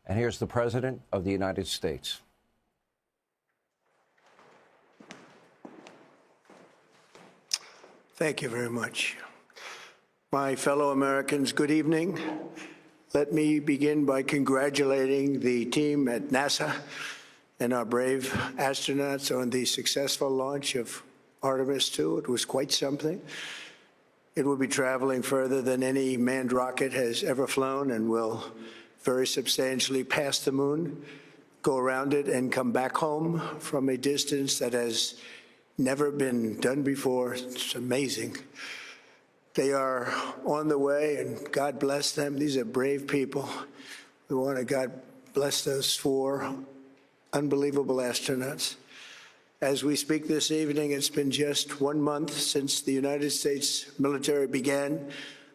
And here's the President of the United States. Thank you very much. My fellow Americans, good evening. Let me begin by congratulating the team at NASA and our brave astronauts on the successful launch of Artemis II. It was quite something. It will be traveling further than any manned rocket has ever flown and will very substantially pass the moon, go around it, and come back home from a distance that has never been done before. It's amazing. They are on the way, and God bless them. These are brave people. We want to God bless those 4 unbelievable astronauts. As we speak this evening, it's been just 1 month since the United States military began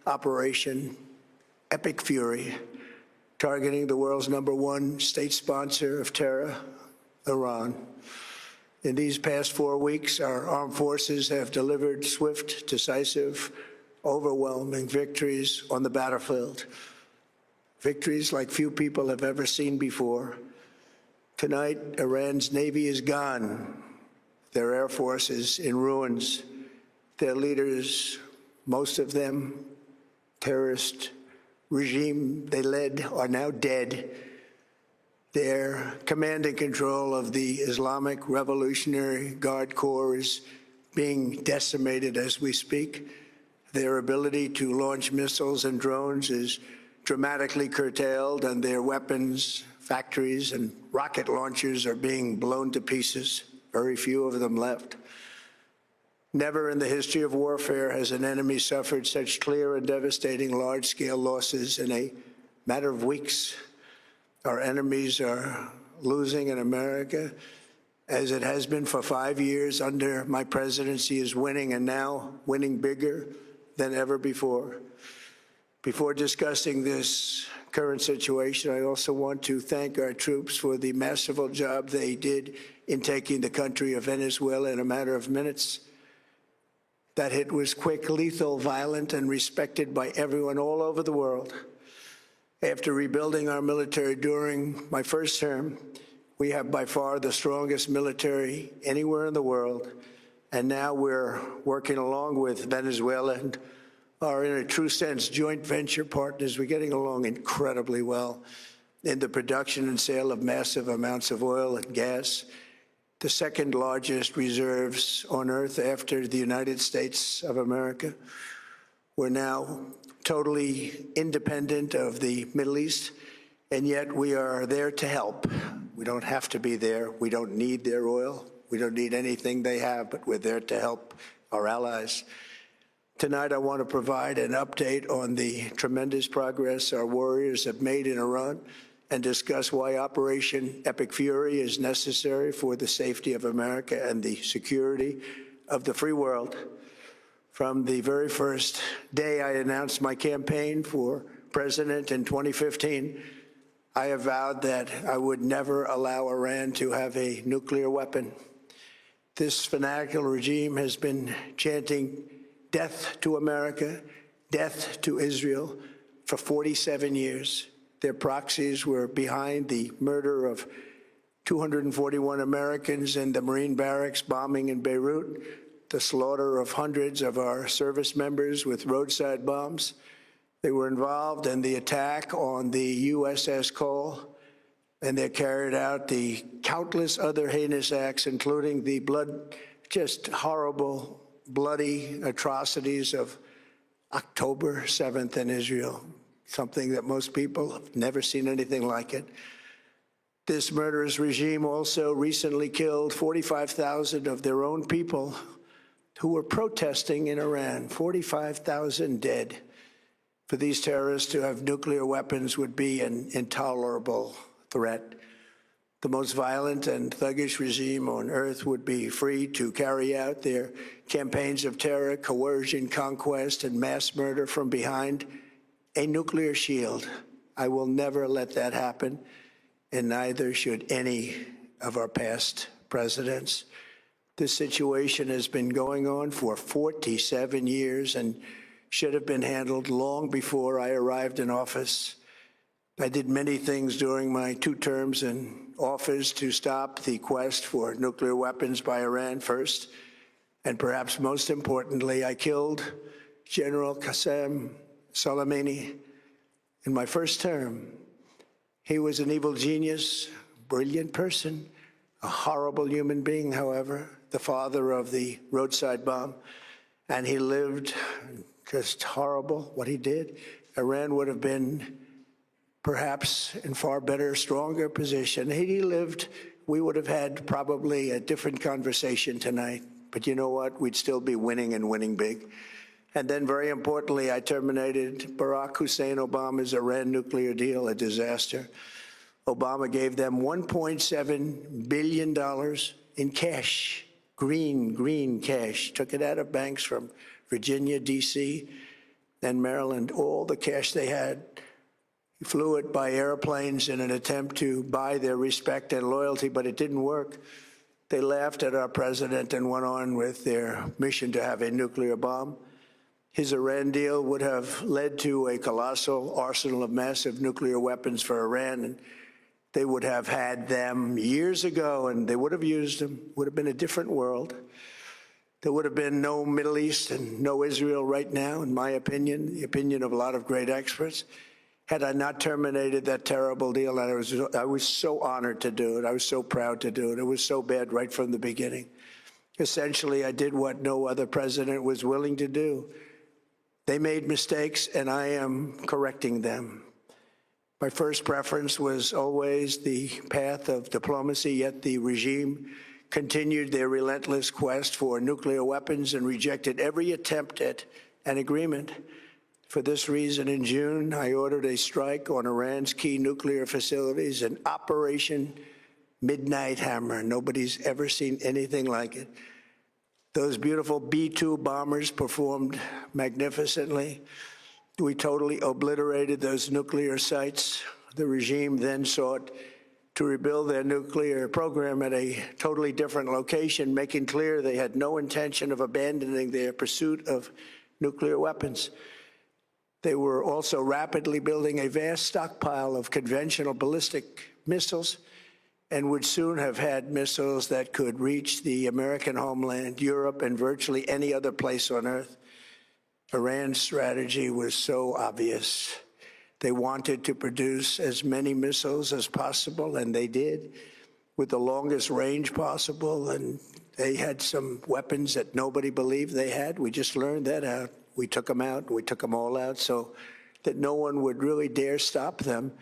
Operation Epic Fury, targeting the world's #1 state sponsor of terror, Iran. In these past 4 weeks, our armed forces have delivered swift, decisive, overwhelming victories on the battlefield. Victories like few people have ever seen before. Tonight, Iran's Navy is gone. Their Air Force is in ruins. Their leaders, most of them terrorist regime they led, are now dead. Their command and control of the Islamic Revolutionary Guard Corps is being decimated as we speak. Their ability to launch missiles and drones is dramatically curtailed, and their weapons, factories, and rocket launchers are being blown to pieces. Very few of them left. Never in the history of warfare has an enemy suffered such clear and devastating large-scale losses in a matter of weeks. Our enemies are losing, and America, as it has been for 5 years under my presidency, is winning, and now winning bigger than ever before. Before discussing this current situation, I also want to thank our troops for the masterful job they did in taking the country of Venezuela in a matter of minutes. That hit was quick, lethal, violent, and respected by everyone all over the world. After rebuilding our military during my first term, we have by far the strongest military anywhere in the world. And now we're working along with Venezuela and are, in a true sense, joint venture partners. We're getting along incredibly well in the production and sale of massive amounts of oil and gas, the second largest reserves on Earth after the United States of America. We're now totally independent of the Middle East, and yet we are there to help. We don't have to be there. We don't need their oil. We don't need anything they have, but we're there to help our allies. Tonight, I want to provide an update on the tremendous progress our warriors have made in Iran and discuss why Operation Epic Fury is necessary for the safety of America and the security of the free world. From the very first day I announced my campaign for president in 2015, I have vowed that I would never allow Iran to have a nuclear weapon. This fanatical regime has been chanting death to America, death to Israel for 47 years. Their proxies were behind the murder of 241 Americans in the Marine barracks bombing in Beirut, the slaughter of hundreds of our service members with roadside bombs. They were involved in the attack on the USS Cole, and they carried out the countless other heinous acts, including the just horrible, bloody atrocities of October 7th in Israel, something that most people have never seen anything like it. This murderous regime also recently killed 45,000 of their own people who were protesting in Iran. 45,000 dead. For these terrorists to have nuclear weapons would be an intolerable threat. The most violent and thuggish regime on earth would be free to carry out their campaigns of terror, coercion, conquest, and mass murder from behind a nuclear shield. I will never let that happen, and neither should any of our past presidents. This situation has been going on for 47 years and should have been handled long before I arrived in office. I did many things during my 2 terms in office to stop the quest for nuclear weapons by Iran first, and perhaps most importantly, I killed General Qasem Soleimani in my first term. He was an evil genius, brilliant person, a horrible human being, however, the father of the roadside bomb, and he lived just horrible what he did. Iran would have been perhaps in far better, stronger position. Had he lived, we would have had probably a different conversation tonight. But you know what? We'd still be winning and winning big. And then very importantly, I terminated Barack Hussein Obama's Iran nuclear deal, a disaster. Obama gave them $1.7 billion in cash, green cash, took it out of banks from Virginia, D.C., and Maryland, all the cash they had. He flew it by airplanes in an attempt to buy their respect and loyalty, but it didn't work. They laughed at our president and went on with their mission to have a nuclear bomb. His Iran deal would have led to a colossal arsenal of massive nuclear weapons for Iran, and they would have had them years ago, and they would have used them. It would have been a different world. There would have been no Middle East and no Israel right now, in my opinion, the opinion of a lot of great experts, had I not terminated that terrible deal. And I was so honored to do it. I was so proud to do it. It was so bad right from the beginning. Essentially, I did what no other president was willing to do. They made mistakes, and I am correcting them. My first preference was always the path of diplomacy, yet the regime continued their relentless quest for nuclear weapons and rejected every attempt at an agreement. For this reason, in June, I ordered a strike on Iran's key nuclear facilities, an Operation Midnight Hammer. Nobody's ever seen anything like it. Those beautiful B-2 bombers performed magnificently. We totally obliterated those nuclear sites. The regime then sought to rebuild their nuclear program at a totally different location, making clear they had no intention of abandoning their pursuit of nuclear weapons. They were also rapidly building a vast stockpile of conventional ballistic missiles and would soon have had missiles that could reach the American homeland, Europe, and virtually any other place on Earth. Iran's strategy was so obvious. They wanted to produce as many missiles as possible, and they did, with the longest range possible, and they had some weapons that nobody believed they had. We just learned that out. We took them out. We took them all out so that no one would really dare stop them.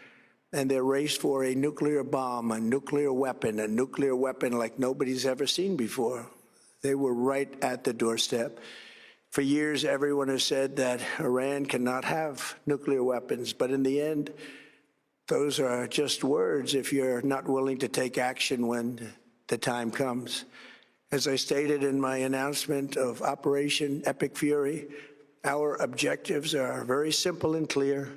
And their race for a nuclear bomb, a nuclear weapon like nobody's ever seen before. They were right at the doorstep. For years, everyone has said that Iran cannot have nuclear weapons, but in the end, those are just words if you're not willing to take action when the time comes. As I stated in my announcement of Operation Epic Fury, our objectives are very simple and clear.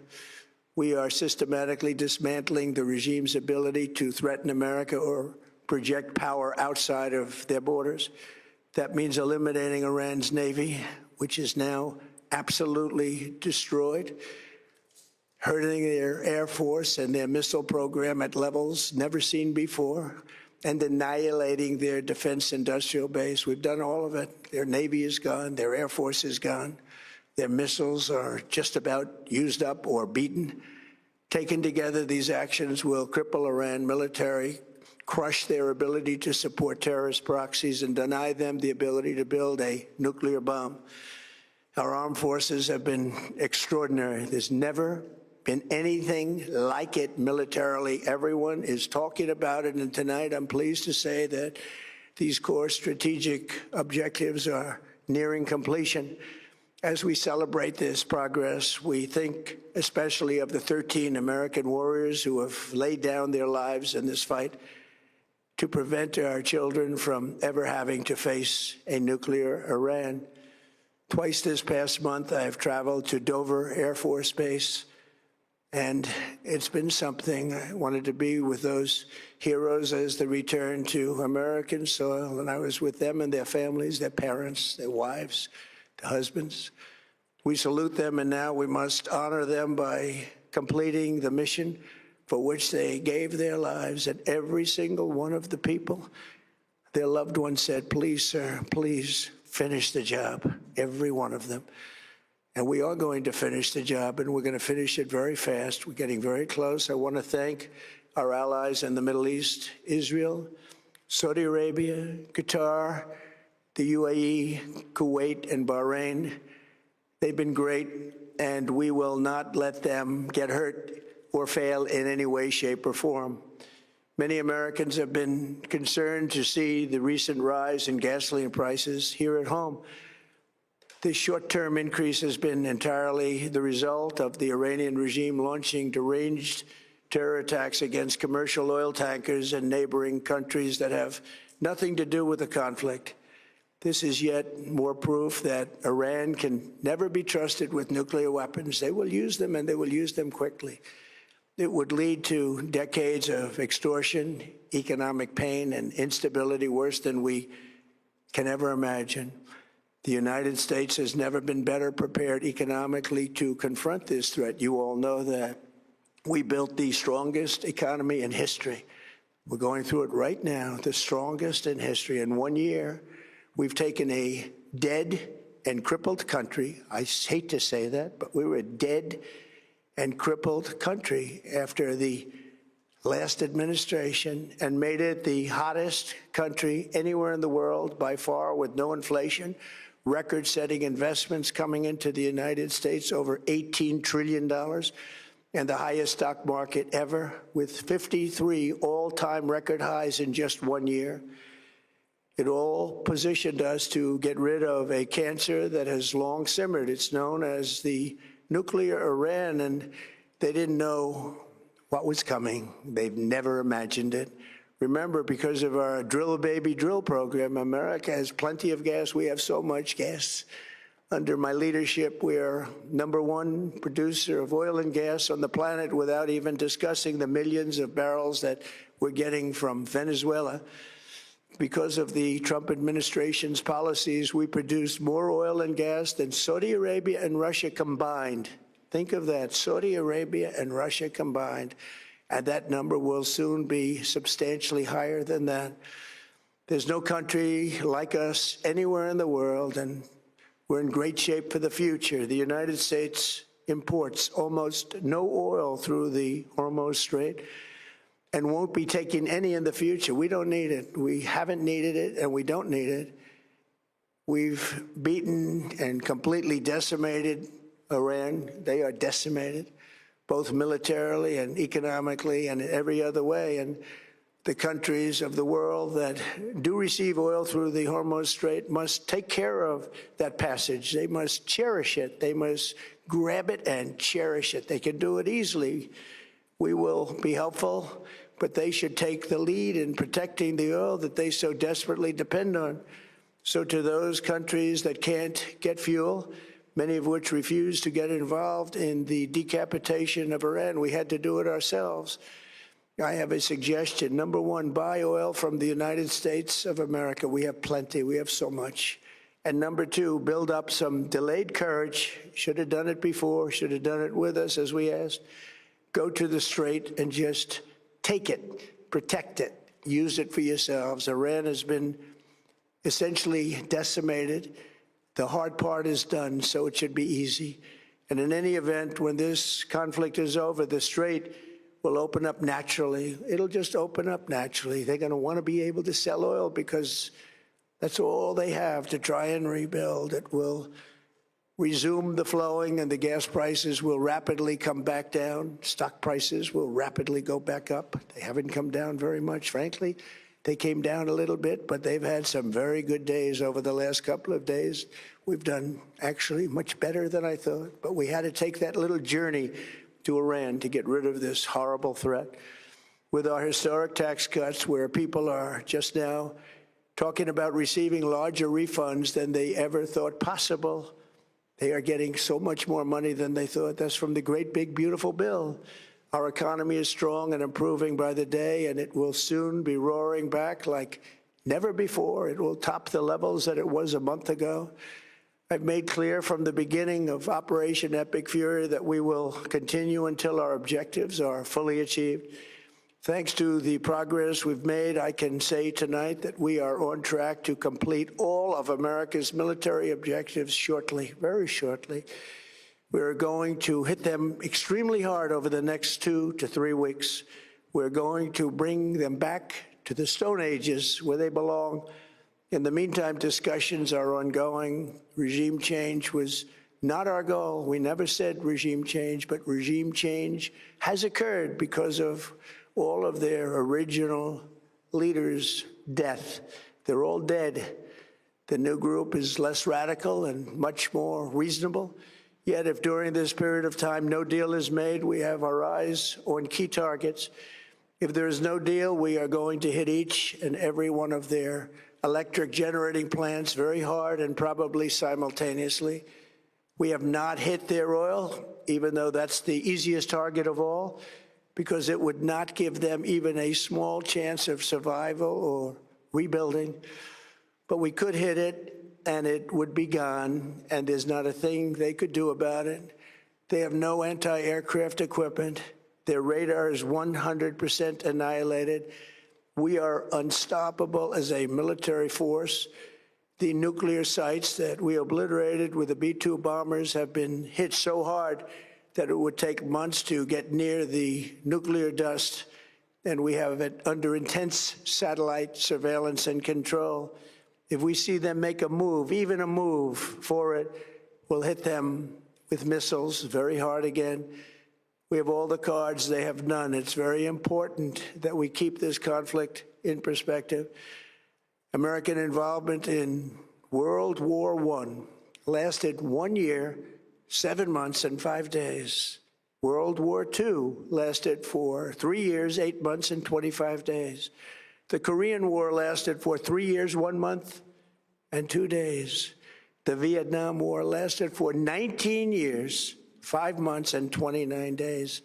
We are systematically dismantling the regime's ability to threaten America or project power outside of their borders. That means eliminating Iran's Navy, which is now absolutely destroyed, hurting their Air Force and their missile program at levels never seen before, and annihilating their defense industrial base. We've done all of it. Their Navy is gone. Their Air Force is gone. Their missiles are just about used up or beaten. Taken together, these actions will cripple Iran military, crush their ability to support terrorist proxies, and deny them the ability to build a nuclear bomb. Our armed forces have been extraordinary. There's never been anything like it militarily. Everyone is talking about it, and tonight I'm pleased to say that these core strategic objectives are nearing completion. As we celebrate this progress, we think especially of the 13 American warriors who have laid down their lives in this fight to prevent our children from ever having to face a nuclear Iran. Twice this past month, I've traveled to Dover Air Force Base, and it's been something. I wanted to be with those heroes as they return to American soil, and I was with them and their families, their parents, their wives, husbands. We salute them, and now we must honor them by completing the mission for which they gave their lives, and every single one of the people, their loved ones said, please, sir, please finish the job, every one of them. And we are going to finish the job, and we're going to finish it very fast. We're getting very close. I want to thank our allies in the Middle East, Israel, Saudi Arabia, Qatar, the UAE, Kuwait, and Bahrain. They've been great, and we will not let them get hurt or fail in any way, shape, or form. Many Americans have been concerned to see the recent rise in gasoline prices here at home. This short-term increase has been entirely the result of the Iranian regime launching deranged terror attacks against commercial oil tankers in neighboring countries that have nothing to do with the conflict. This is yet more proof that Iran can never be trusted with nuclear weapons. They will use them, and they will use them quickly. It would lead to decades of extortion, economic pain, and instability worse than we can ever imagine. The United States has never been better prepared economically to confront this threat. You all know that. We built the strongest economy in history. We're going through it right now, the strongest in history. In 1 year, we've taken a dead and crippled country. I hate to say that, but we were a dead and crippled country after the last administration and made it the hottest country anywhere in the world by far, with no inflation, record-setting investments coming into the United States, over $18 trillion, and the highest stock market ever, with 53 all-time record highs in just 1 year. It all positioned us to get rid of a cancer that has long simmered. It's known as the nuclear Iran, and they didn't know what was coming. They've never imagined it. Remember, because of our Drill Baby Drill program, America has plenty of gas. We have so much gas. Under my leadership, we are #1 producer of oil and gas on the planet, without even discussing the millions of barrels that we're getting from Venezuela. Because of the Trump administration's policies, we produce more oil and gas than Saudi Arabia and Russia combined. Think of that, Saudi Arabia and Russia combined. And that number will soon be substantially higher than that. There's no country like us anywhere in the world, and we're in great shape for the future. The United States imports almost no oil through the Hormuz Strait and won't be taking any in the future. We don't need it. We haven't needed it, and we don't need it. We've beaten and completely decimated Iran. They are decimated, both militarily and economically and in every other way. And the countries of the world that do receive oil through the Hormuz Strait must take care of that passage. They must cherish it. They must grab it and cherish it. They can do it easily. We will be helpful, but they should take the lead in protecting the oil that they so desperately depend on. So to those countries that can't get fuel, many of which refuse to get involved in the decapitation of Iran, we had to do it ourselves. I have a suggestion. #1, buy oil from the United States of America. We have plenty. We have so much. And #2, build up some delayed courage. Should have done it before. Should have done it with us, as we asked. Go to the Strait and just take it, protect it, use it for yourselves. Iran has been essentially decimated. The hard part is done, so it should be easy. And in any event, when this conflict is over, the Strait will open up naturally. It'll just open up naturally. They're going to want to be able to sell oil because that's all they have to try and rebuild. It will resume the flowing, and the gas prices will rapidly come back down. Stock prices will rapidly go back up. They haven't come down very much, frankly. They came down a little bit, but they've had some very good days over the last couple of days. We've done actually much better than I thought, but we had to take that little journey to Iran to get rid of this horrible threat. With our historic tax cuts, where people are just now talking about receiving larger refunds than they ever thought possible, they are getting so much more money than they thought. That's from the great big beautiful bill. Our economy is strong and improving by the day, and it will soon be roaring back like never before. It will top the levels that it was a month ago. I've made clear from the beginning of Operation Epic Fury that we will continue until our objectives are fully achieved. Thanks to the progress we've made, I can say tonight that we are on track to complete all of America's military objectives shortly, very shortly. We're going to hit them extremely hard over the next 2 to 3 weeks. We're going to bring them back to the Stone Ages where they belong. In the meantime, discussions are ongoing. Regime change was not our goal. We never said regime change, but regime change has occurred because of all of their original leaders' death. They're all dead. The new group is less radical and much more reasonable. Yet if during this period of time no deal is made, we have our eyes on key targets. If there is no deal, we are going to hit each and every one of their electric generating plants very hard and probably simultaneously. We have not hit their oil, even though that's the easiest target of all, because it would not give them even a small chance of survival or rebuilding. But we could hit it, and it would be gone, and there's not a thing they could do about it. They have no anti-aircraft equipment. Their radar is 100% annihilated. We are unstoppable as a military force. The nuclear sites that we obliterated with the B-2 bombers have been hit so hard that it would take months to get near the nuclear dust, and we have it under intense satellite surveillance and control. If we see them make a move, even a move for it, we'll hit them with missiles very hard again. We have all the cards, they have none. It's very important that we keep this conflict in perspective. American involvement in World War I lasted 1 year, 7 months, and 5 days. World War II lasted for 3 years, 8 months, and 25 days. The Korean War lasted for 3 years, 1 month, and 2 days. The Vietnam War lasted for 19 years, 5 months, and 29 days.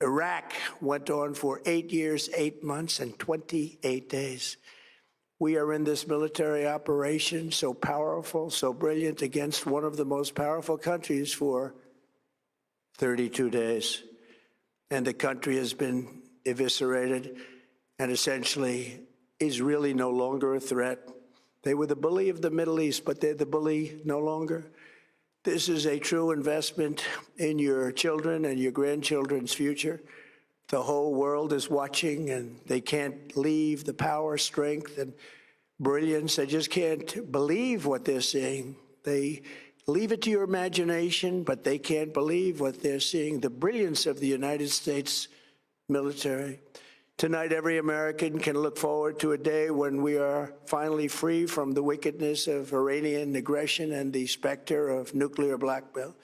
Iraq went on for 8 years, 8 months, and 28 days. We are in this military operation so powerful, so brilliant, against one of the most powerful countries for 32 days. And the country has been eviscerated and essentially is really no longer a threat. They were the bully of the Middle East, but they're the bully no longer. This is a true investment in your children and your grandchildren's future. The whole world is watching, and they can't leave the power, strength, and brilliance. They just can't believe what they're seeing. They leave it to your imagination, but they can't believe what they're seeing, the brilliance of the United States military. Tonight, every American can look forward to a day when we are finally free from the wickedness of Iranian aggression and the specter of nuclear blackmail.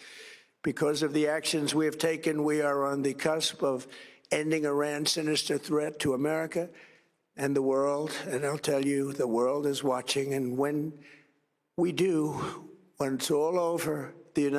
Because of the actions we have taken, we are on the cusp of ending Iran's sinister threat to America and the world. And I'll tell you, the world is watching. And when we do, when it's all over, the United